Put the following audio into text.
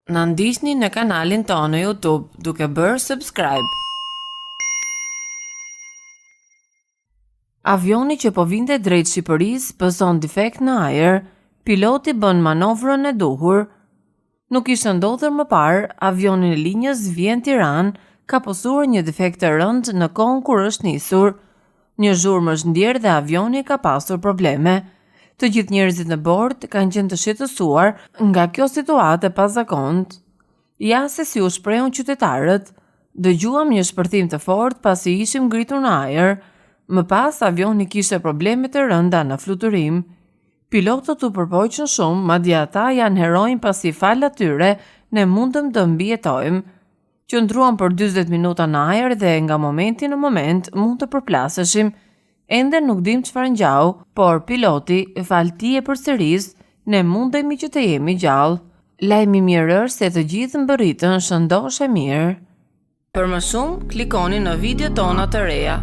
Na ndiqni në kanalin tonë YouTube duke bërë subscribe. Avioni që po vinte drejt Shqiperis peson difekt në ajer, piloti bën manovrën e duhur. Nuk ishte ndodhur më parë, avioni në linjës Vjen-Tiranë ka posuar një difekt të rënd në kohën kur është nisur. Një zhurmë është ndjerë dhe avioni ka pasur probleme. Të gjithë njerëzit në bord kanë qenë të shqetësuar nga kjo situatë e pazakontë. Ja se si u shprehun qytetarët, dëgjuam një shpërthim të fortë pasi ishim ngritur në ajër. Më pas avioni kishte probleme të rënda në fluturim. Pilotët u përpoqën shumë, madje ata janë heronj pasi fal atyre ne mundëm të mbijetojmë. Qëndruam për 40 minuta në ajër dhe nga momenti në moment mund të përplaseshim. Ende nuk dim çfarë ngjau, por piloti, fal tij e përsëris, ne mundemi që të jemi gjallë. Lajmi mirë është se të gjithë mbërritën shëndosh e mirë. Për më shumë, klikoni në video tona të reja.